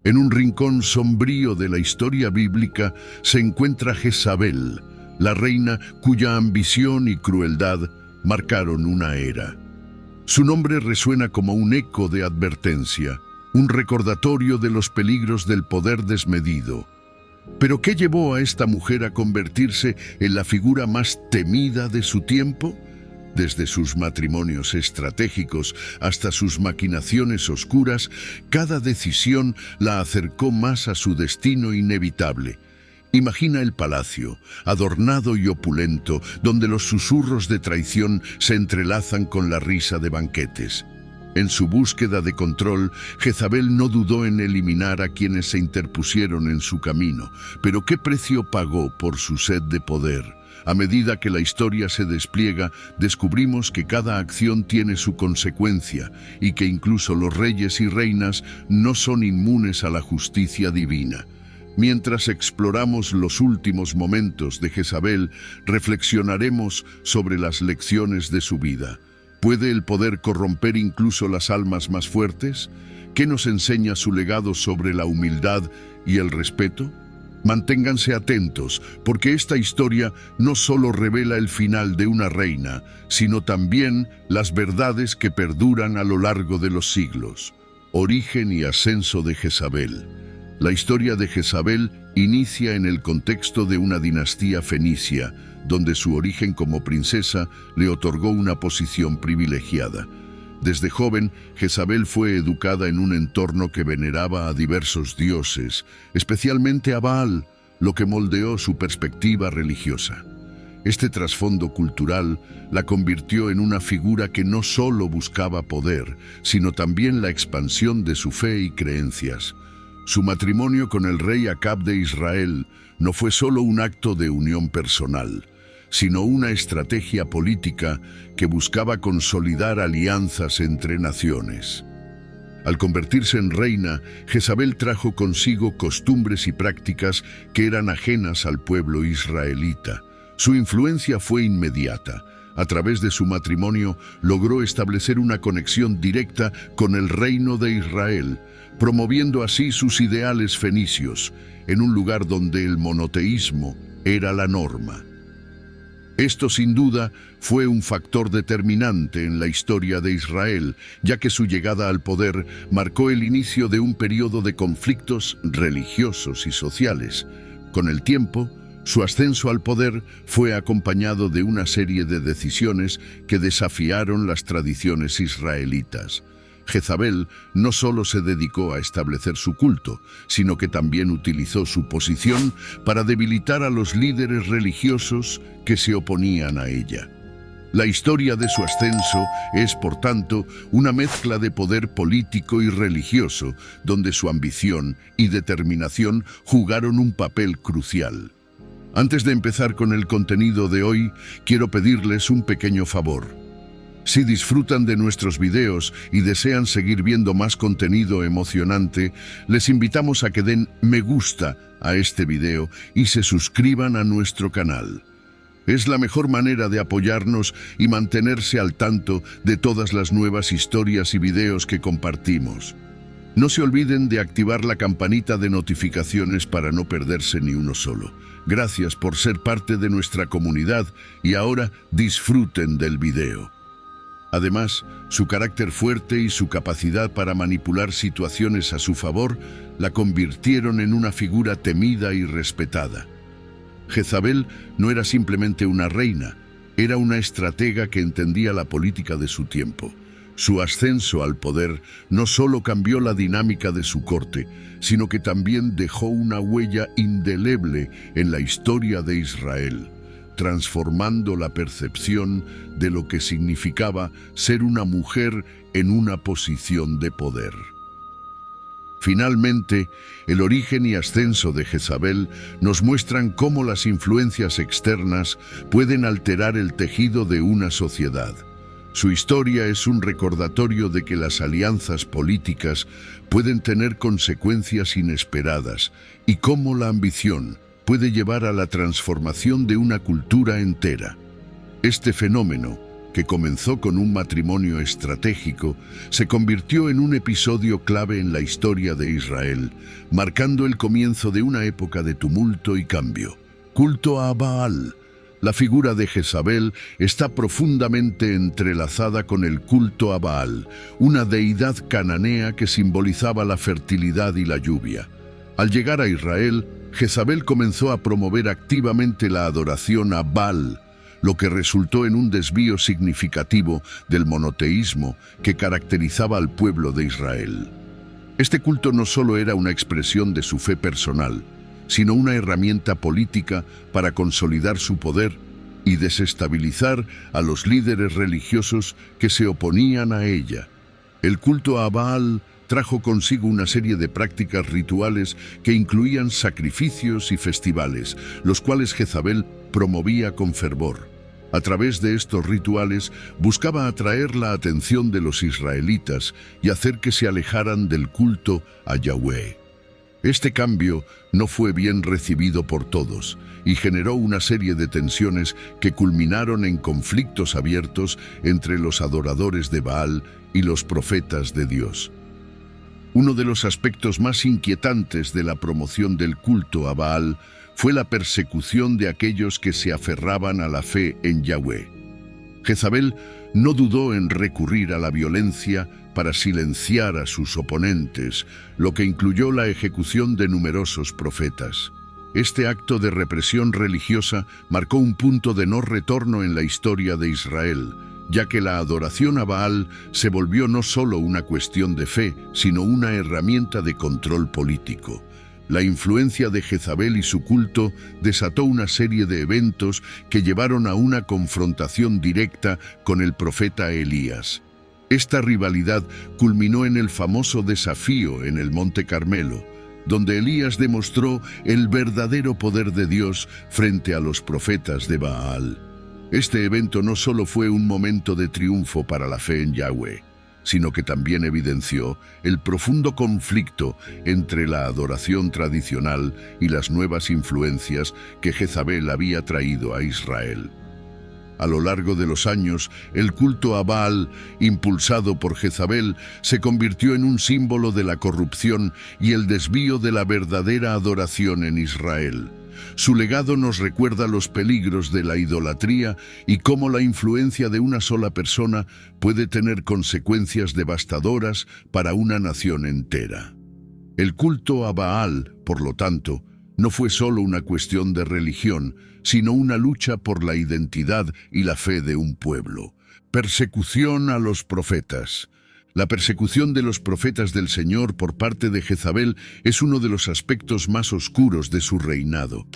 En un rincón sombrío de la historia bíblica se encuentra Jezabel, la reina cuya ambición y crueldad marcaron una era. Su nombre resuena como un eco de advertencia, un recordatorio de los peligros del poder desmedido. ¿Pero qué llevó a esta mujer a convertirse en la figura más temida de su tiempo? Desde sus matrimonios estratégicos hasta sus maquinaciones oscuras, cada decisión la acercó más a su destino inevitable. Imagina el palacio, adornado y opulento, donde los susurros de traición se entrelazan con la risa de banquetes. En su búsqueda de control, Jezabel no dudó en eliminar a quienes se interpusieron en su camino. Pero ¿qué precio pagó por su sed de poder? A medida que la historia se despliega, descubrimos que cada acción tiene su consecuencia y que incluso los reyes y reinas no son inmunes a la justicia divina. Mientras exploramos los últimos momentos de Jezabel, reflexionaremos sobre las lecciones de su vida. ¿Puede el poder corromper incluso las almas más fuertes? ¿Qué nos enseña su legado sobre la humildad y el respeto? Manténganse atentos, porque esta historia no solo revela el final de una reina, sino también las verdades que perduran a lo largo de los siglos. Origen y ascenso de Jezabel. La historia de Jezabel inicia en el contexto de una dinastía fenicia, donde su origen como princesa le otorgó una posición privilegiada. Desde joven, Jezabel fue educada en un entorno que veneraba a diversos dioses, especialmente a Baal, lo que moldeó su perspectiva religiosa. Este trasfondo cultural la convirtió en una figura que no solo buscaba poder, sino también la expansión de su fe y creencias. Su matrimonio con el rey Acab de Israel no fue solo un acto de unión personal, sino una estrategia política que buscaba consolidar alianzas entre naciones. Al convertirse en reina, Jezabel trajo consigo costumbres y prácticas que eran ajenas al pueblo israelita. Su influencia fue inmediata. A través de su matrimonio logró establecer una conexión directa con el reino de Israel, promoviendo así sus ideales fenicios, en un lugar donde el monoteísmo era la norma. Esto sin duda fue un factor determinante en la historia de Israel, ya que su llegada al poder marcó el inicio de un periodo de conflictos religiosos y sociales. Con el tiempo, su ascenso al poder fue acompañado de una serie de decisiones que desafiaron las tradiciones israelitas. Jezabel no solo se dedicó a establecer su culto, sino que también utilizó su posición para debilitar a los líderes religiosos que se oponían a ella. La historia de su ascenso es, por tanto, una mezcla de poder político y religioso, donde su ambición y determinación jugaron un papel crucial. Antes de empezar con el contenido de hoy, quiero pedirles un pequeño favor. Si disfrutan de nuestros videos y desean seguir viendo más contenido emocionante, les invitamos a que den me gusta a este video y se suscriban a nuestro canal. Es la mejor manera de apoyarnos y mantenerse al tanto de todas las nuevas historias y videos que compartimos. No se olviden de activar la campanita de notificaciones para no perderse ni uno solo. Gracias por ser parte de nuestra comunidad y ahora disfruten del video. Además, su carácter fuerte y su capacidad para manipular situaciones a su favor la convirtieron en una figura temida y respetada. Jezabel no era simplemente una reina, era una estratega que entendía la política de su tiempo. Su ascenso al poder no solo cambió la dinámica de su corte, sino que también dejó una huella indeleble en la historia de Israel, transformando la percepción de lo que significaba ser una mujer en una posición de poder. Finalmente, el origen y ascenso de Jezabel nos muestran cómo las influencias externas pueden alterar el tejido de una sociedad. Su historia es un recordatorio de que las alianzas políticas pueden tener consecuencias inesperadas y cómo la ambición puede llevar a la transformación de una cultura entera. Este fenómeno, que que comenzó con un matrimonio estratégico, se convirtió en un episodio clave en la historia de Israel, marcando el comienzo de una época de tumulto y cambio. Culto a Baal. La figura de Jezabel está profundamente entrelazada con el culto a Baal, una deidad cananea que simbolizaba la fertilidad y la lluvia. Al llegar a Israel, Jezabel comenzó a promover activamente la adoración a Baal, lo que resultó en un desvío significativo del monoteísmo que caracterizaba al pueblo de Israel. Este culto no solo era una expresión de su fe personal, sino una herramienta política para consolidar su poder y desestabilizar a los líderes religiosos que se oponían a ella. El culto a Baal trajo consigo una serie de prácticas rituales que incluían sacrificios y festivales, los cuales Jezabel promovía con fervor. A través de estos rituales buscaba atraer la atención de los israelitas y hacer que se alejaran del culto a Yahweh. Este cambio no fue bien recibido por todos y generó una serie de tensiones que culminaron en conflictos abiertos entre los adoradores de Baal y los profetas de Dios. Uno de los aspectos más inquietantes de la promoción del culto a Baal fue la persecución de aquellos que se aferraban a la fe en Yahweh. Jezabel no dudó en recurrir a la violencia para silenciar a sus oponentes, lo que incluyó la ejecución de numerosos profetas. Este acto de represión religiosa marcó un punto de no retorno en la historia de Israel, ya que la adoración a Baal se volvió no solo una cuestión de fe, sino una herramienta de control político. La influencia de Jezabel y su culto desató una serie de eventos que llevaron a una confrontación directa con el profeta Elías. Esta rivalidad culminó en el famoso desafío en el Monte Carmelo, donde Elías demostró el verdadero poder de Dios frente a los profetas de Baal. Este evento no solo fue un momento de triunfo para la fe en Yahweh, sino que también evidenció el profundo conflicto entre la adoración tradicional y las nuevas influencias que Jezabel había traído a Israel. A lo largo de los años, el culto a Baal, impulsado por Jezabel, se convirtió en un símbolo de la corrupción y el desvío de la verdadera adoración en Israel. Su legado nos recuerda los peligros de la idolatría y cómo la influencia de una sola persona puede tener consecuencias devastadoras para una nación entera. El culto a Baal, por lo tanto, no fue solo una cuestión de religión, sino una lucha por la identidad y la fe de un pueblo. Persecución a los profetas. La persecución de los profetas del Señor por parte de Jezabel es uno de los aspectos más oscuros de su reinado.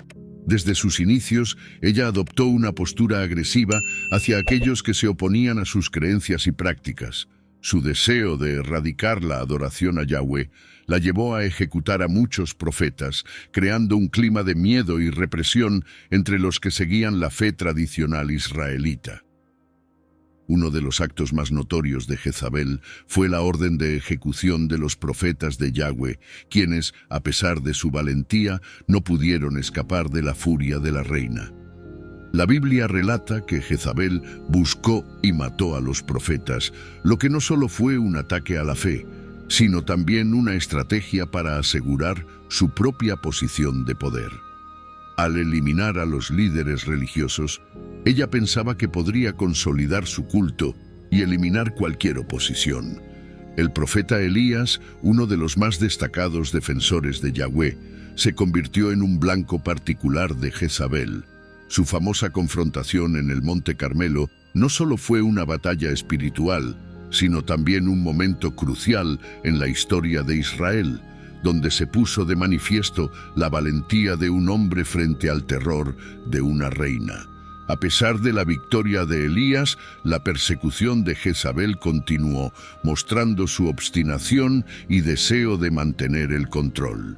Desde sus inicios, ella adoptó una postura agresiva hacia aquellos que se oponían a sus creencias y prácticas. Su deseo de erradicar la adoración a Yahweh la llevó a ejecutar a muchos profetas, creando un clima de miedo y represión entre los que seguían la fe tradicional israelita. Uno de los actos más notorios de Jezabel fue la orden de ejecución de los profetas de Yahweh, quienes, a pesar de su valentía, no pudieron escapar de la furia de la reina. La Biblia relata que Jezabel buscó y mató a los profetas, lo que no solo fue un ataque a la fe, sino también una estrategia para asegurar su propia posición de poder. Al eliminar a los líderes religiosos, ella pensaba que podría consolidar su culto y eliminar cualquier oposición. El profeta Elías, uno de los más destacados defensores de Yahweh, se convirtió en un blanco particular de Jezabel. Su famosa confrontación en el Monte Carmelo no solo fue una batalla espiritual, sino también un momento crucial en la historia de Israel, donde se puso de manifiesto la valentía de un hombre frente al terror de una reina. A pesar de la victoria de Elías, la persecución de Jezabel continuó, mostrando su obstinación y deseo de mantener el control.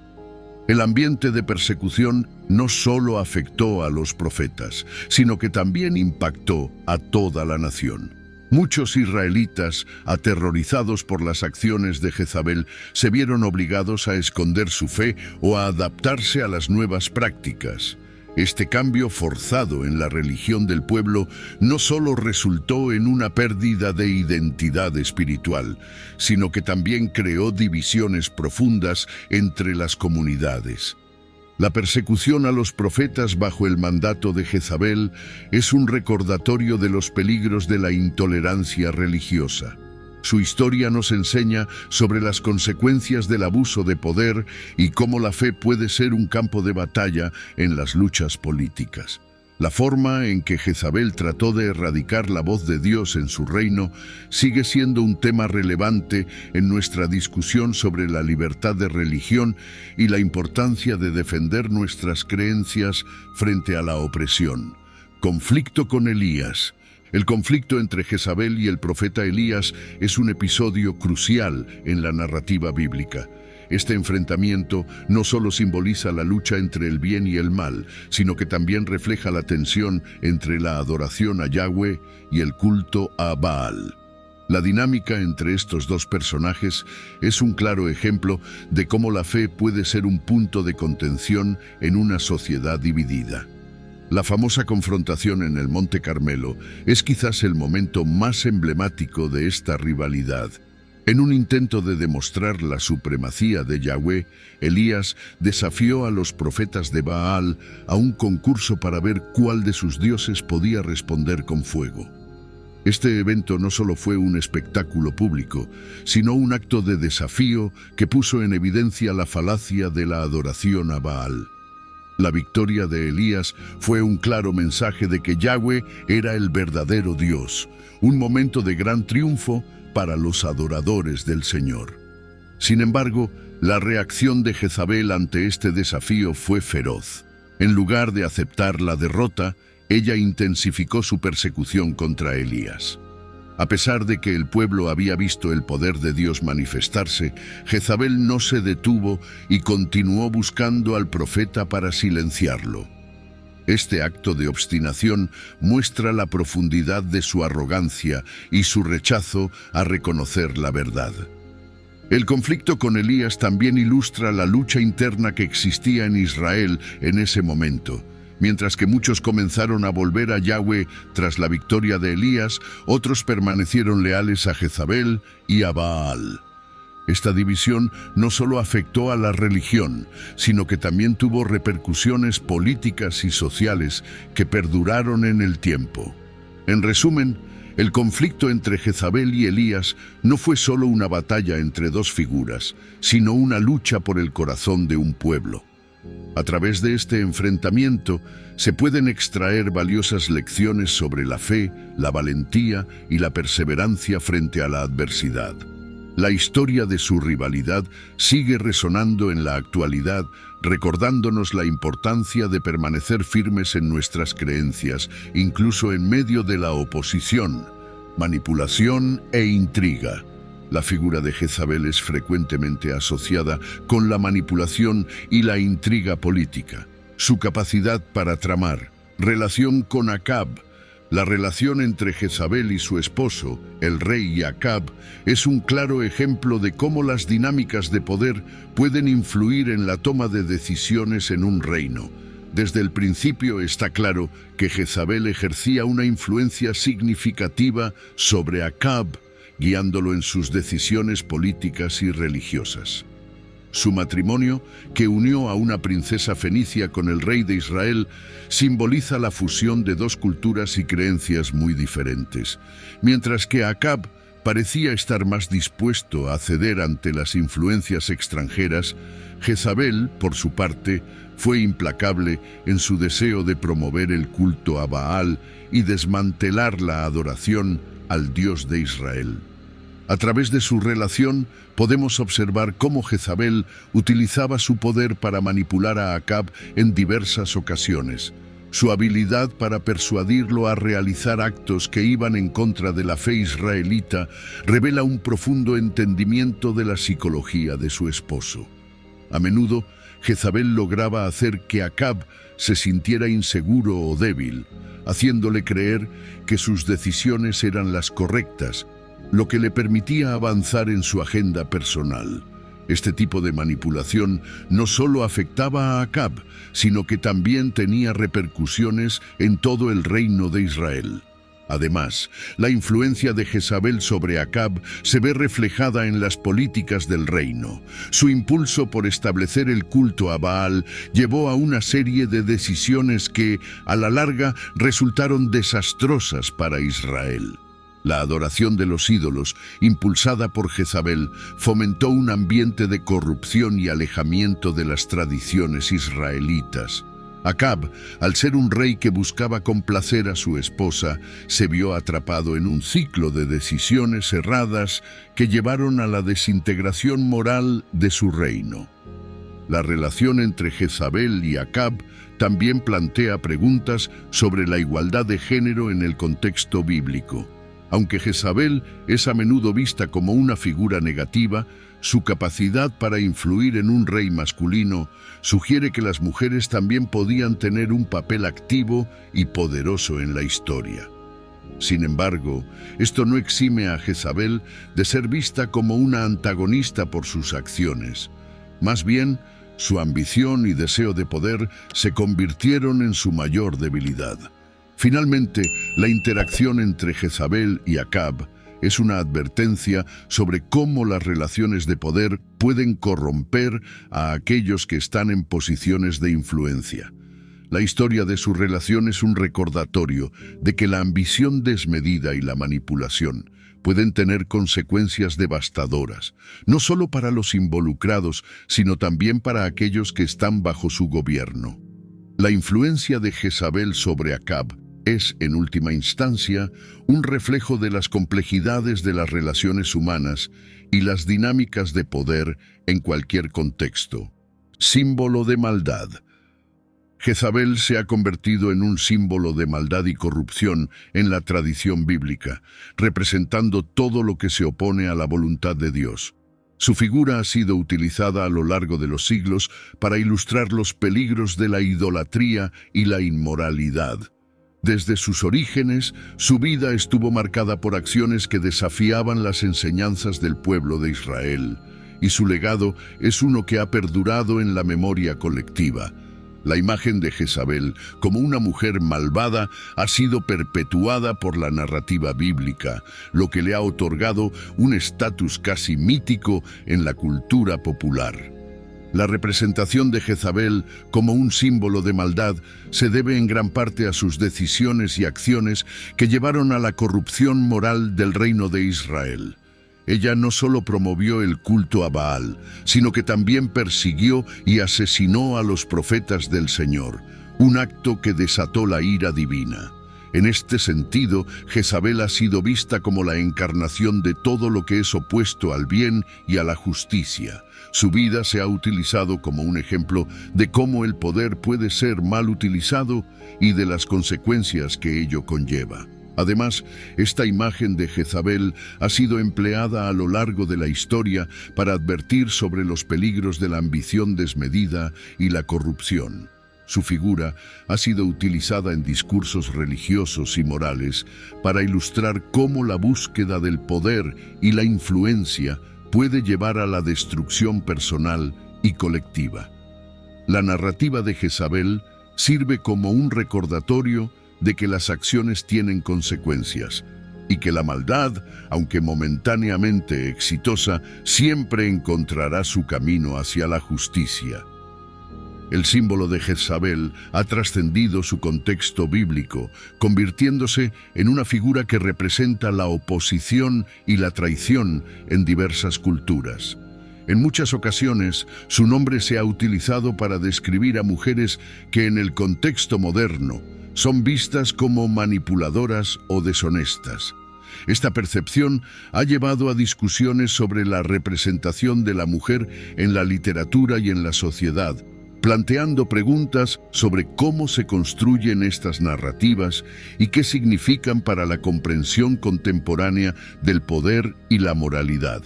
El ambiente de persecución no solo afectó a los profetas, sino que también impactó a toda la nación. Muchos israelitas, aterrorizados por las acciones de Jezabel, se vieron obligados a esconder su fe o a adaptarse a las nuevas prácticas. Este cambio forzado en la religión del pueblo no solo resultó en una pérdida de identidad espiritual, sino que también creó divisiones profundas entre las comunidades. La persecución a los profetas bajo el mandato de Jezabel es un recordatorio de los peligros de la intolerancia religiosa. Su historia nos enseña sobre las consecuencias del abuso de poder y cómo la fe puede ser un campo de batalla en las luchas políticas. La forma en que Jezabel trató de erradicar la voz de Dios en su reino sigue siendo un tema relevante en nuestra discusión sobre la libertad de religión y la importancia de defender nuestras creencias frente a la opresión. Conflicto con Elías. El conflicto entre Jezabel y el profeta Elías es un episodio crucial en la narrativa bíblica. Este enfrentamiento no solo simboliza la lucha entre el bien y el mal, sino que también refleja la tensión entre la adoración a Yahweh y el culto a Baal. La dinámica entre estos dos personajes es un claro ejemplo de cómo la fe puede ser un punto de contención en una sociedad dividida. La famosa confrontación en el Monte Carmelo es quizás el momento más emblemático de esta rivalidad. En un intento de demostrar la supremacía de Yahweh, Elías desafió a los profetas de Baal a un concurso para ver cuál de sus dioses podía responder con fuego. Este evento no solo fue un espectáculo público, sino un acto de desafío que puso en evidencia la falacia de la adoración a Baal. La victoria de Elías fue un claro mensaje de que Yahweh era el verdadero Dios, un momento de gran triunfo para los adoradores del Señor. Sin embargo, la reacción de Jezabel ante este desafío fue feroz. En lugar de aceptar la derrota, ella intensificó su persecución contra Elías. A pesar de que el pueblo había visto el poder de Dios manifestarse, Jezabel no se detuvo y continuó buscando al profeta para silenciarlo. Este acto de obstinación muestra la profundidad de su arrogancia y su rechazo a reconocer la verdad. El conflicto con Elías también ilustra la lucha interna que existía en Israel en ese momento. Mientras que muchos comenzaron a volver a Yahweh tras la victoria de Elías, otros permanecieron leales a Jezabel y a Baal. Esta división no solo afectó a la religión, sino que también tuvo repercusiones políticas y sociales que perduraron en el tiempo. En resumen, el conflicto entre Jezabel y Elías no fue solo una batalla entre dos figuras, sino una lucha por el corazón de un pueblo. A través de este enfrentamiento se pueden extraer valiosas lecciones sobre la fe, la valentía y la perseverancia frente a la adversidad. La historia de su rivalidad sigue resonando en la actualidad, recordándonos la importancia de permanecer firmes en nuestras creencias, incluso en medio de la oposición, manipulación e intriga. La figura de Jezabel es frecuentemente asociada con la manipulación y la intriga política. Su capacidad para tramar, relación con Acab. La relación entre Jezabel y su esposo, el rey Acab, es un claro ejemplo de cómo las dinámicas de poder pueden influir en la toma de decisiones en un reino. Desde el principio está claro que Jezabel ejercía una influencia significativa sobre Acab, guiándolo en sus decisiones políticas y religiosas. Su matrimonio, que unió a una princesa fenicia con el rey de Israel, simboliza la fusión de dos culturas y creencias muy diferentes, mientras que Acab parecía estar más dispuesto a ceder ante las influencias extranjeras. Jezabel, por su parte, fue implacable en su deseo de promover el culto a Baal y desmantelar la adoración al Dios de Israel. A través de su relación, podemos observar cómo Jezabel utilizaba su poder para manipular a Acab en diversas ocasiones. Su habilidad para persuadirlo a realizar actos que iban en contra de la fe israelita revela un profundo entendimiento de la psicología de su esposo. A menudo, Jezabel lograba hacer que Acab se sintiera inseguro o débil, haciéndole creer que sus decisiones eran las correctas, lo que le permitía avanzar en su agenda personal. Este tipo de manipulación no solo afectaba a Acab, sino que también tenía repercusiones en todo el reino de Israel. Además, la influencia de Jezabel sobre Acab se ve reflejada en las políticas del reino. Su impulso por establecer el culto a Baal llevó a una serie de decisiones que, a la larga, resultaron desastrosas para Israel. La adoración de los ídolos, impulsada por Jezabel, fomentó un ambiente de corrupción y alejamiento de las tradiciones israelitas. Acab, al ser un rey que buscaba complacer a su esposa, se vio atrapado en un ciclo de decisiones erradas que llevaron a la desintegración moral de su reino. La relación entre Jezabel y Acab también plantea preguntas sobre la igualdad de género en el contexto bíblico. Aunque Jezabel es a menudo vista como una figura negativa, su capacidad para influir en un rey masculino sugiere que las mujeres también podían tener un papel activo y poderoso en la historia. Sin embargo, esto no exime a Jezabel de ser vista como una antagonista por sus acciones. Más bien, su ambición y deseo de poder se convirtieron en su mayor debilidad. Finalmente, la interacción entre Jezabel y Acab es una advertencia sobre cómo las relaciones de poder pueden corromper a aquellos que están en posiciones de influencia. La historia de su relación es un recordatorio de que la ambición desmedida y la manipulación pueden tener consecuencias devastadoras, no solo para los involucrados, sino también para aquellos que están bajo su gobierno. La influencia de Jezabel sobre Acab es, en última instancia, un reflejo de las complejidades de las relaciones humanas y las dinámicas de poder en cualquier contexto. Símbolo de maldad. Jezabel se ha convertido en un símbolo de maldad y corrupción en la tradición bíblica, representando todo lo que se opone a la voluntad de Dios. Su figura ha sido utilizada a lo largo de los siglos para ilustrar los peligros de la idolatría y la inmoralidad. Desde sus orígenes, su vida estuvo marcada por acciones que desafiaban las enseñanzas del pueblo de Israel, y su legado es uno que ha perdurado en la memoria colectiva. La imagen de Jezabel como una mujer malvada ha sido perpetuada por la narrativa bíblica, lo que le ha otorgado un estatus casi mítico en la cultura popular. La representación de Jezabel como un símbolo de maldad se debe en gran parte a sus decisiones y acciones que llevaron a la corrupción moral del reino de Israel. Ella no solo promovió el culto a Baal, sino que también persiguió y asesinó a los profetas del Señor, un acto que desató la ira divina. En este sentido, Jezabel ha sido vista como la encarnación de todo lo que es opuesto al bien y a la justicia. Su vida se ha utilizado como un ejemplo de cómo el poder puede ser mal utilizado y de las consecuencias que ello conlleva. Además, esta imagen de Jezabel ha sido empleada a lo largo de la historia para advertir sobre los peligros de la ambición desmedida y la corrupción. Su figura ha sido utilizada en discursos religiosos y morales para ilustrar cómo la búsqueda del poder y la influencia puede llevar a la destrucción personal y colectiva. La narrativa de Jezabel sirve como un recordatorio de que las acciones tienen consecuencias y que la maldad, aunque momentáneamente exitosa, siempre encontrará su camino hacia la justicia. El símbolo de Jezabel ha trascendido su contexto bíblico, convirtiéndose en una figura que representa la oposición y la traición en diversas culturas. En muchas ocasiones, su nombre se ha utilizado para describir a mujeres que en el contexto moderno son vistas como manipuladoras o deshonestas. Esta percepción ha llevado a discusiones sobre la representación de la mujer en la literatura y en la sociedad, planteando preguntas sobre cómo se construyen estas narrativas y qué significan para la comprensión contemporánea del poder y la moralidad.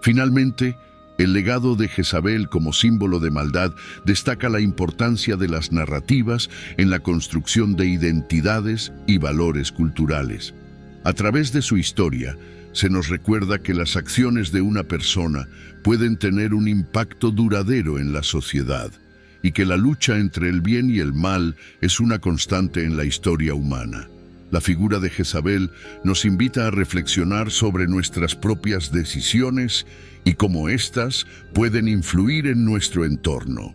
Finalmente, el legado de Jezabel como símbolo de maldad destaca la importancia de las narrativas en la construcción de identidades y valores culturales. A través de su historia, se nos recuerda que las acciones de una persona pueden tener un impacto duradero en la sociedad y que la lucha entre el bien y el mal es una constante en la historia humana. La figura de Jezabel nos invita a reflexionar sobre nuestras propias decisiones y cómo éstas pueden influir en nuestro entorno.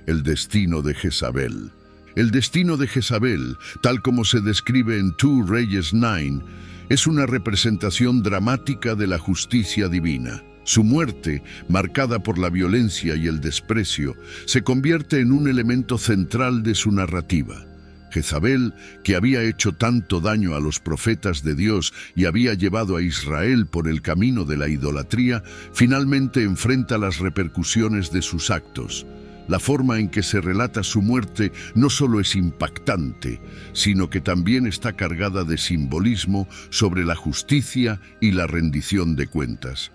El destino de Jezabel. El destino de Jezabel, tal como se describe en 2 Reyes 9, es una representación dramática de la justicia divina. Su muerte, marcada por la violencia y el desprecio, se convierte en un elemento central de su narrativa. Jezabel, que había hecho tanto daño a los profetas de Dios y había llevado a Israel por el camino de la idolatría, finalmente enfrenta las repercusiones de sus actos. La forma en que se relata su muerte no solo es impactante, sino que también está cargada de simbolismo sobre la justicia y la rendición de cuentas.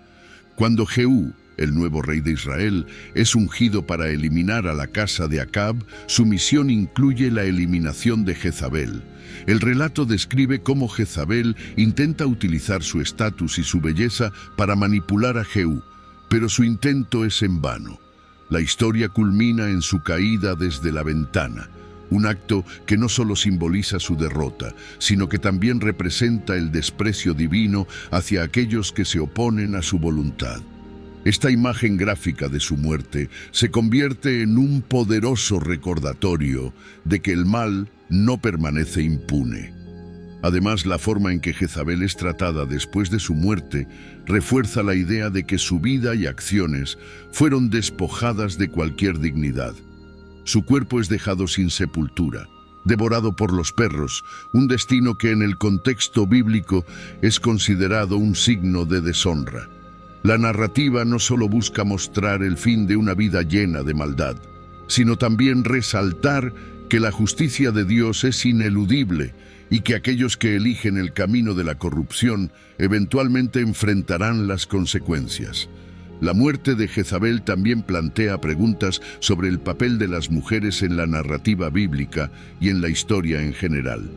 Cuando Jehú, el nuevo rey de Israel, es ungido para eliminar a la casa de Acab, su misión incluye la eliminación de Jezabel. El relato describe cómo Jezabel intenta utilizar su estatus y su belleza para manipular a Jehú, pero su intento es en vano. La historia culmina en su caída desde la ventana, un acto que no solo simboliza su derrota, sino que también representa el desprecio divino hacia aquellos que se oponen a su voluntad. Esta imagen gráfica de su muerte se convierte en un poderoso recordatorio de que el mal no permanece impune. Además, la forma en que Jezabel es tratada después de su muerte refuerza la idea de que su vida y acciones fueron despojadas de cualquier dignidad. Su cuerpo es dejado sin sepultura, devorado por los perros, un destino que en el contexto bíblico es considerado un signo de deshonra. La narrativa no solo busca mostrar el fin de una vida llena de maldad, sino también resaltar que la justicia de Dios es ineludible y que aquellos que eligen el camino de la corrupción eventualmente enfrentarán las consecuencias. La muerte de Jezabel también plantea preguntas sobre el papel de las mujeres en la narrativa bíblica y en la historia en general.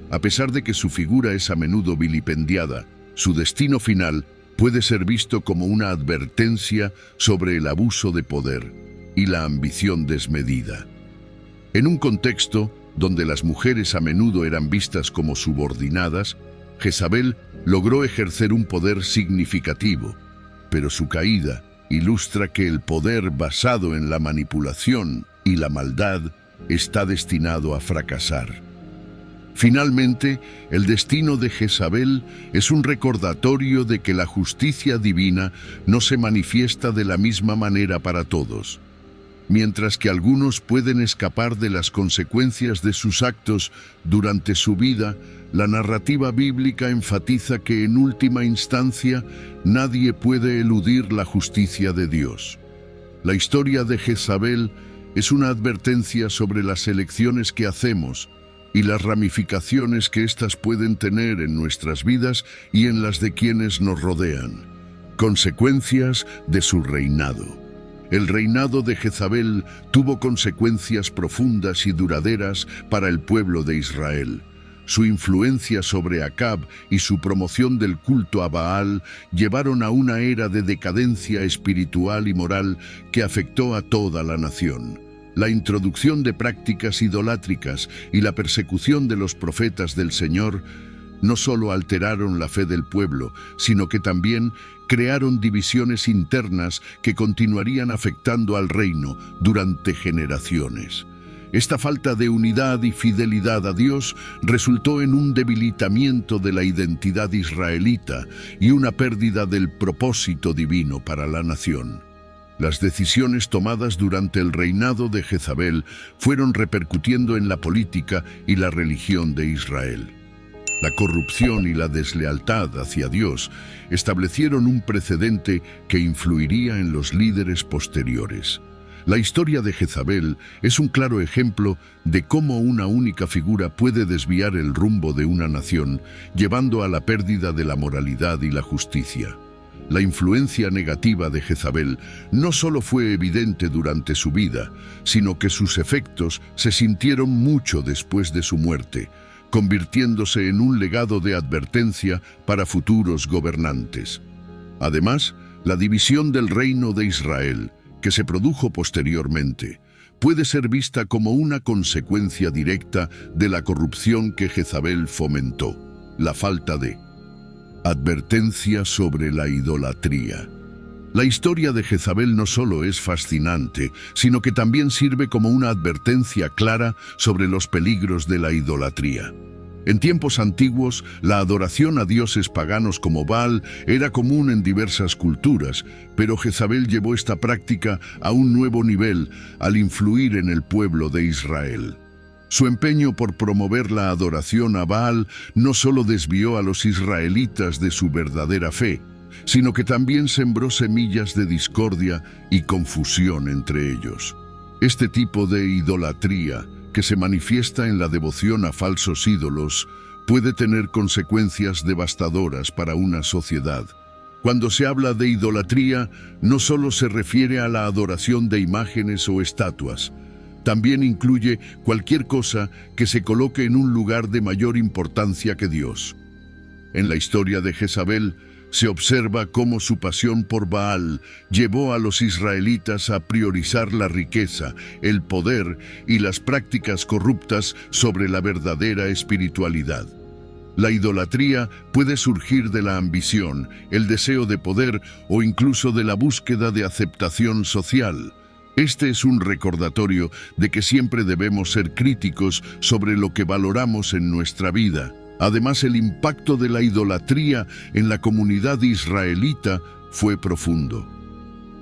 A pesar de que su figura es a menudo vilipendiada, su destino final puede ser visto como una advertencia sobre el abuso de poder y la ambición desmedida. En un contexto donde las mujeres a menudo eran vistas como subordinadas, Jezabel logró ejercer un poder significativo, pero su caída ilustra que el poder basado en la manipulación y la maldad está destinado a fracasar. Finalmente, el destino de Jezabel es un recordatorio de que la justicia divina no se manifiesta de la misma manera para todos. Mientras que algunos pueden escapar de las consecuencias de sus actos durante su vida, la narrativa bíblica enfatiza que en última instancia nadie puede eludir la justicia de Dios. La historia de Jezabel es una advertencia sobre las elecciones que hacemos y las ramificaciones que éstas pueden tener en nuestras vidas y en las de quienes nos rodean. Consecuencias de su reinado. El reinado de Jezabel tuvo consecuencias profundas y duraderas para el pueblo de Israel. Su influencia sobre Acab y su promoción del culto a Baal llevaron a una era de decadencia espiritual y moral que afectó a toda la nación. La introducción de prácticas idolátricas y la persecución de los profetas del Señor no solo alteraron la fe del pueblo, sino que también crearon divisiones internas que continuarían afectando al reino durante generaciones. Esta falta de unidad y fidelidad a Dios resultó en un debilitamiento de la identidad israelita y una pérdida del propósito divino para la nación. Las decisiones tomadas durante el reinado de Jezabel fueron repercutiendo en la política y la religión de Israel. La corrupción y la deslealtad hacia Dios establecieron un precedente que influiría en los líderes posteriores. La historia de Jezabel es un claro ejemplo de cómo una única figura puede desviar el rumbo de una nación, llevando a la pérdida de la moralidad y la justicia. La influencia negativa de Jezabel no solo fue evidente durante su vida, sino que sus efectos se sintieron mucho después de su muerte, convirtiéndose en un legado de advertencia para futuros gobernantes. Además, la división del reino de Israel, que se produjo posteriormente, puede ser vista como una consecuencia directa de la corrupción que Jezabel fomentó, la falta de advertencia sobre la idolatría. La historia de Jezabel no solo es fascinante, sino que también sirve como una advertencia clara sobre los peligros de la idolatría. En tiempos antiguos, la adoración a dioses paganos como Baal era común en diversas culturas, pero Jezabel llevó esta práctica a un nuevo nivel al influir en el pueblo de Israel. Su empeño por promover la adoración a Baal no solo desvió a los israelitas de su verdadera fe, sino que también sembró semillas de discordia y confusión entre ellos. Este tipo de idolatría, que se manifiesta en la devoción a falsos ídolos, puede tener consecuencias devastadoras para una sociedad. Cuando se habla de idolatría, no solo se refiere a la adoración de imágenes o estatuas, también incluye cualquier cosa que se coloque en un lugar de mayor importancia que Dios. En la historia de Jezabel, se observa cómo su pasión por Baal llevó a los israelitas a priorizar la riqueza, el poder y las prácticas corruptas sobre la verdadera espiritualidad. La idolatría puede surgir de la ambición, el deseo de poder o incluso de la búsqueda de aceptación social. Este es un recordatorio de que siempre debemos ser críticos sobre lo que valoramos en nuestra vida. Además, el impacto de la idolatría en la comunidad israelita fue profundo.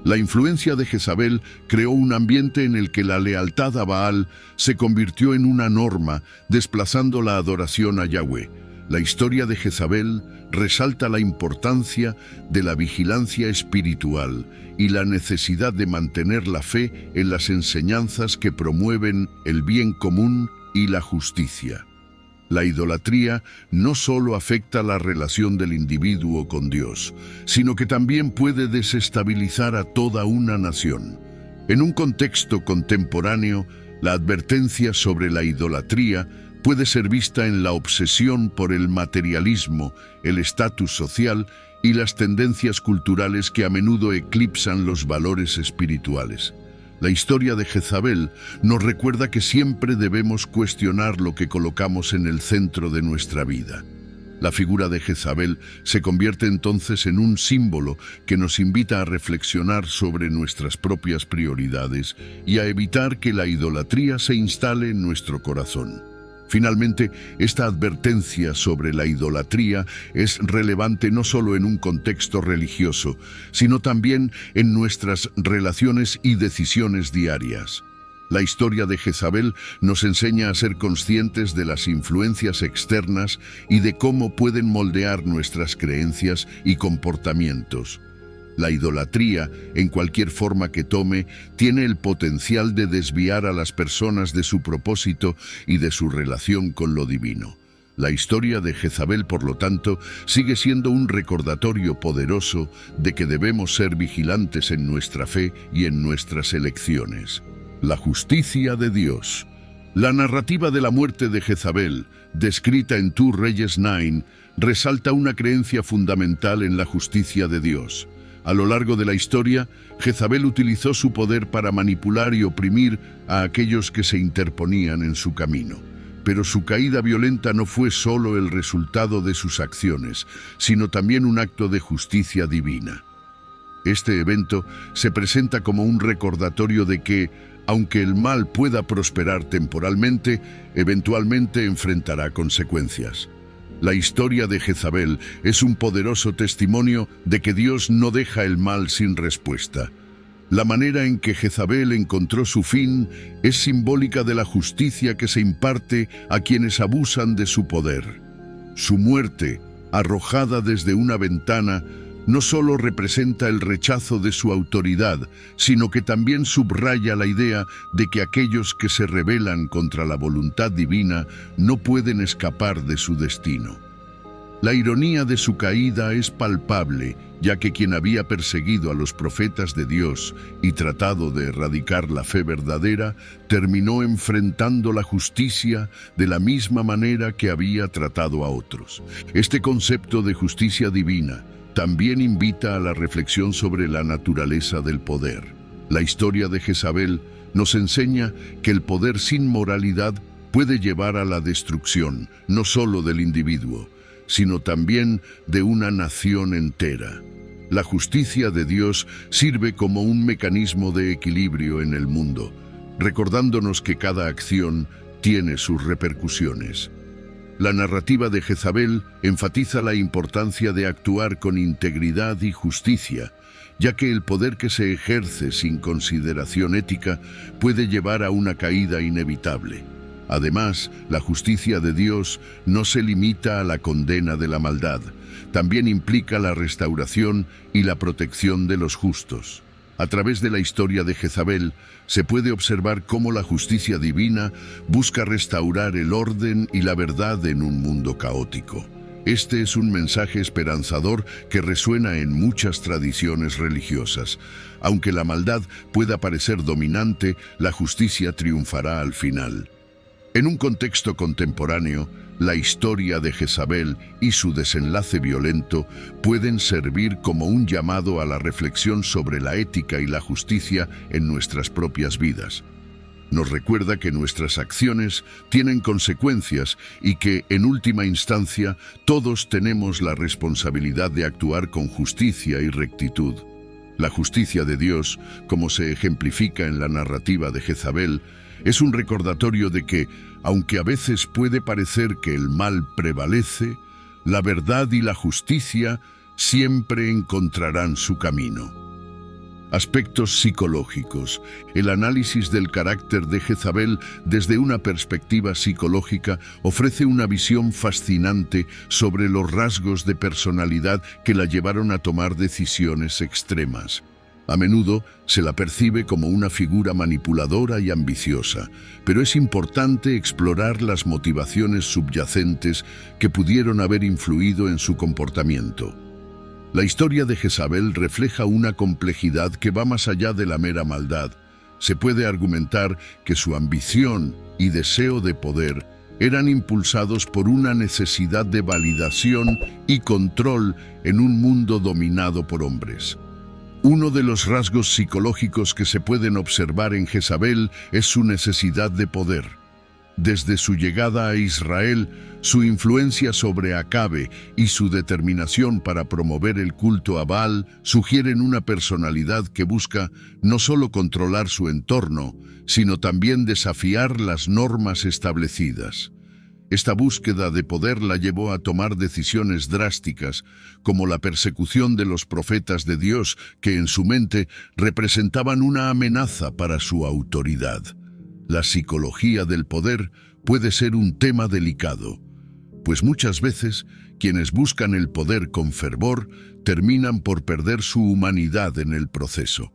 La influencia de Jezabel creó un ambiente en el que la lealtad a Baal se convirtió en una norma, desplazando la adoración a Yahweh. La historia de Jezabel resalta la importancia de la vigilancia espiritual y la necesidad de mantener la fe en las enseñanzas que promueven el bien común y la justicia. La idolatría no solo afecta la relación del individuo con Dios, sino que también puede desestabilizar a toda una nación. En un contexto contemporáneo, la advertencia sobre la idolatría puede ser vista en la obsesión por el materialismo, el estatus social y las tendencias culturales que a menudo eclipsan los valores espirituales. La historia de Jezabel nos recuerda que siempre debemos cuestionar lo que colocamos en el centro de nuestra vida. La figura de Jezabel se convierte entonces en un símbolo que nos invita a reflexionar sobre nuestras propias prioridades y a evitar que la idolatría se instale en nuestro corazón. Finalmente, esta advertencia sobre la idolatría es relevante no solo en un contexto religioso, sino también en nuestras relaciones y decisiones diarias. La historia de Jezabel nos enseña a ser conscientes de las influencias externas y de cómo pueden moldear nuestras creencias y comportamientos. La idolatría, en cualquier forma que tome, tiene el potencial de desviar a las personas de su propósito y de su relación con lo divino. La historia de Jezabel, por lo tanto, sigue siendo un recordatorio poderoso de que debemos ser vigilantes en nuestra fe y en nuestras elecciones. La justicia de Dios. La narrativa de la muerte de Jezabel, descrita en 2 Reyes 9, resalta una creencia fundamental en la justicia de Dios. A lo largo de la historia, Jezabel utilizó su poder para manipular y oprimir a aquellos que se interponían en su camino. Pero su caída violenta no fue solo el resultado de sus acciones, sino también un acto de justicia divina. Este evento se presenta como un recordatorio de que, aunque el mal pueda prosperar temporalmente, eventualmente enfrentará consecuencias. La historia de Jezabel es un poderoso testimonio de que Dios no deja el mal sin respuesta. La manera en que Jezabel encontró su fin es simbólica de la justicia que se imparte a quienes abusan de su poder. Su muerte, arrojada desde una ventana, no solo representa el rechazo de su autoridad, sino que también subraya la idea de que aquellos que se rebelan contra la voluntad divina no pueden escapar de su destino. La ironía de su caída es palpable, ya que quien había perseguido a los profetas de Dios y tratado de erradicar la fe verdadera, terminó enfrentando la justicia de la misma manera que había tratado a otros. Este concepto de justicia divina también invita a la reflexión sobre la naturaleza del poder. La historia de Jezabel nos enseña que el poder sin moralidad puede llevar a la destrucción, no solo del individuo, sino también de una nación entera. La justicia de Dios sirve como un mecanismo de equilibrio en el mundo, recordándonos que cada acción tiene sus repercusiones. La narrativa de Jezabel enfatiza la importancia de actuar con integridad y justicia, ya que el poder que se ejerce sin consideración ética puede llevar a una caída inevitable. Además, la justicia de Dios no se limita a la condena de la maldad, también implica la restauración y la protección de los justos. A través de la historia de Jezabel, se puede observar cómo la justicia divina busca restaurar el orden y la verdad en un mundo caótico. Este es un mensaje esperanzador que resuena en muchas tradiciones religiosas. Aunque la maldad pueda parecer dominante, la justicia triunfará al final. En un contexto contemporáneo, la historia de Jezabel y su desenlace violento pueden servir como un llamado a la reflexión sobre la ética y la justicia en nuestras propias vidas. Nos recuerda que nuestras acciones tienen consecuencias y que, en última instancia, todos tenemos la responsabilidad de actuar con justicia y rectitud. La justicia de Dios, como se ejemplifica en la narrativa de Jezabel, es un recordatorio de que, aunque a veces puede parecer que el mal prevalece, la verdad y la justicia siempre encontrarán su camino. Aspectos psicológicos. El análisis del carácter de Jezabel desde una perspectiva psicológica ofrece una visión fascinante sobre los rasgos de personalidad que la llevaron a tomar decisiones extremas. A menudo se la percibe como una figura manipuladora y ambiciosa, pero es importante explorar las motivaciones subyacentes que pudieron haber influido en su comportamiento. La historia de Jezabel refleja una complejidad que va más allá de la mera maldad. Se puede argumentar que su ambición y deseo de poder eran impulsados por una necesidad de validación y control en un mundo dominado por hombres. Uno de los rasgos psicológicos que se pueden observar en Jezabel es su necesidad de poder. Desde su llegada a Israel, su influencia sobre Acabe y su determinación para promover el culto a Baal sugieren una personalidad que busca no solo controlar su entorno, sino también desafiar las normas establecidas. Esta búsqueda de poder la llevó a tomar decisiones drásticas, como la persecución de los profetas de Dios, que en su mente representaban una amenaza para su autoridad. La psicología del poder puede ser un tema delicado, pues muchas veces quienes buscan el poder con fervor terminan por perder su humanidad en el proceso.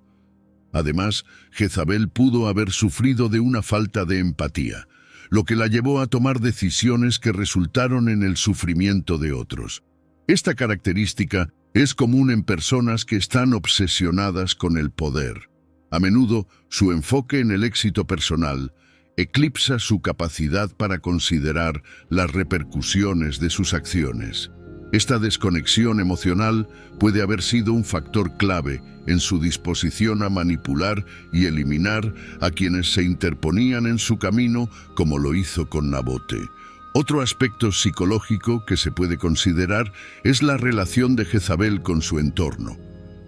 Además, Jezabel pudo haber sufrido de una falta de empatía, lo que la llevó a tomar decisiones que resultaron en el sufrimiento de otros. Esta característica es común en personas que están obsesionadas con el poder. A menudo, su enfoque en el éxito personal eclipsa su capacidad para considerar las repercusiones de sus acciones. Esta desconexión emocional puede haber sido un factor clave en su disposición a manipular y eliminar a quienes se interponían en su camino, como lo hizo con Nabote. Otro aspecto psicológico que se puede considerar es la relación de Jezabel con su entorno.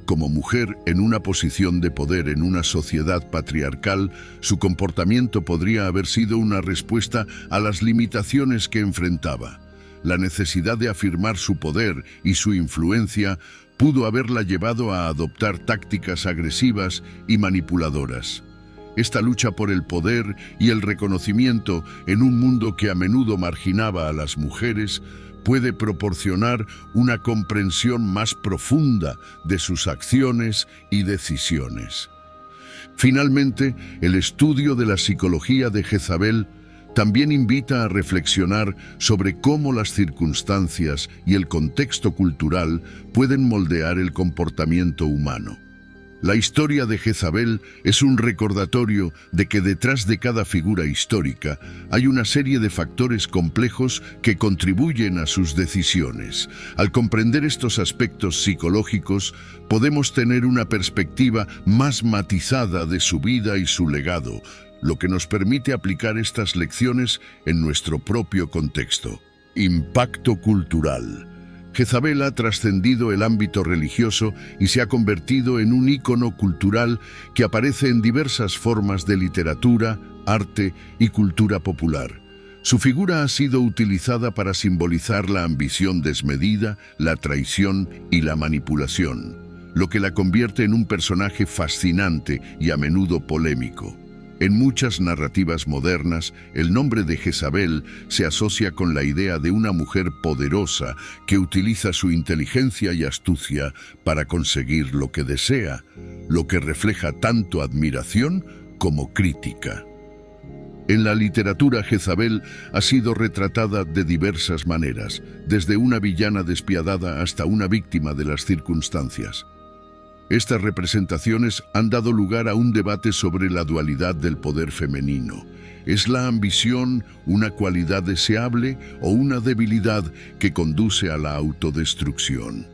Como mujer en una posición de poder en una sociedad patriarcal, su comportamiento podría haber sido una respuesta a las limitaciones que enfrentaba. La necesidad de afirmar su poder y su influencia pudo haberla llevado a adoptar tácticas agresivas y manipuladoras. Esta lucha por el poder y el reconocimiento en un mundo que a menudo marginaba a las mujeres puede proporcionar una comprensión más profunda de sus acciones y decisiones. Finalmente, el estudio de la psicología de Jezabel También invita a reflexionar sobre cómo las circunstancias y el contexto cultural pueden moldear el comportamiento humano. La historia de Jezabel es un recordatorio de que detrás de cada figura histórica hay una serie de factores complejos que contribuyen a sus decisiones. Al comprender estos aspectos psicológicos, podemos tener una perspectiva más matizada de su vida y su legado, lo que nos permite aplicar estas lecciones en nuestro propio contexto. Impacto cultural. Jezabel ha trascendido el ámbito religioso y se ha convertido en un ícono cultural que aparece en diversas formas de literatura, arte y cultura popular. Su figura ha sido utilizada para simbolizar la ambición desmedida, la traición y la manipulación, lo que la convierte en un personaje fascinante y a menudo polémico. En muchas narrativas modernas, el nombre de Jezabel se asocia con la idea de una mujer poderosa que utiliza su inteligencia y astucia para conseguir lo que desea, lo que refleja tanto admiración como crítica. En la literatura, Jezabel ha sido retratada de diversas maneras, desde una villana despiadada hasta una víctima de las circunstancias. Estas representaciones han dado lugar a un debate sobre la dualidad del poder femenino. ¿Es la ambición una cualidad deseable o una debilidad que conduce a la autodestrucción?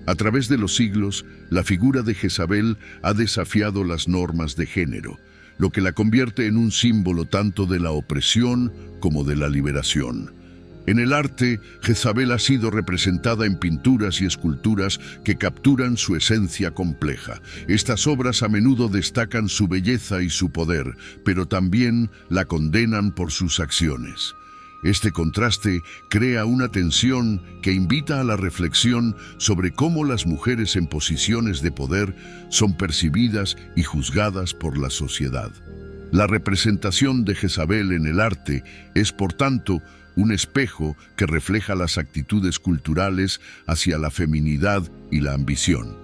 A través de los siglos, la figura de Jezabel ha desafiado las normas de género, lo que la convierte en un símbolo tanto de la opresión como de la liberación. En el arte, Jezabel ha sido representada en pinturas y esculturas que capturan su esencia compleja. Estas obras a menudo destacan su belleza y su poder, pero también la condenan por sus acciones. Este contraste crea una tensión que invita a la reflexión sobre cómo las mujeres en posiciones de poder son percibidas y juzgadas por la sociedad. La representación de Jezabel en el arte es, por tanto, un espejo que refleja las actitudes culturales hacia la feminidad y la ambición.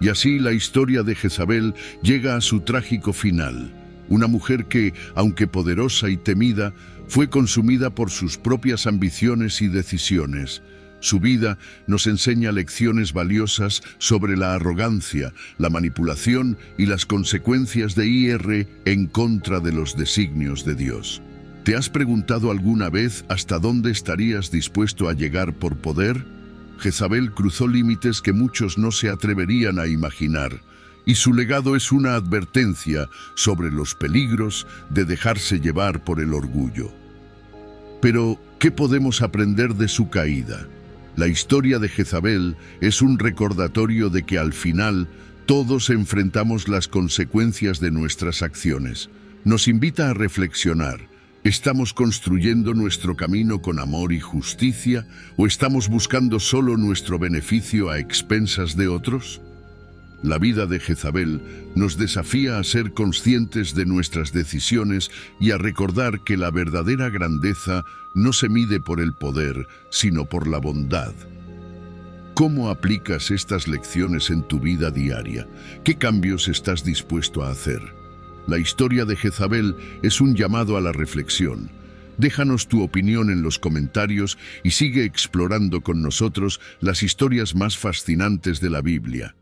Y así la historia de Jezabel llega a su trágico final. Una mujer que, aunque poderosa y temida, fue consumida por sus propias ambiciones y decisiones. Su vida nos enseña lecciones valiosas sobre la arrogancia, la manipulación y las consecuencias de ir en contra de los designios de Dios. ¿Te has preguntado alguna vez hasta dónde estarías dispuesto a llegar por poder? Jezabel cruzó límites que muchos no se atreverían a imaginar, y su legado es una advertencia sobre los peligros de dejarse llevar por el orgullo. Pero, ¿qué podemos aprender de su caída? La historia de Jezabel es un recordatorio de que al final todos enfrentamos las consecuencias de nuestras acciones. Nos invita a reflexionar. ¿Estamos construyendo nuestro camino con amor y justicia o estamos buscando solo nuestro beneficio a expensas de otros? La vida de Jezabel nos desafía a ser conscientes de nuestras decisiones y a recordar que la verdadera grandeza no se mide por el poder, sino por la bondad. ¿Cómo aplicas estas lecciones en tu vida diaria? ¿Qué cambios estás dispuesto a hacer? La historia de Jezabel es un llamado a la reflexión. Déjanos tu opinión en los comentarios y sigue explorando con nosotros las historias más fascinantes de la Biblia.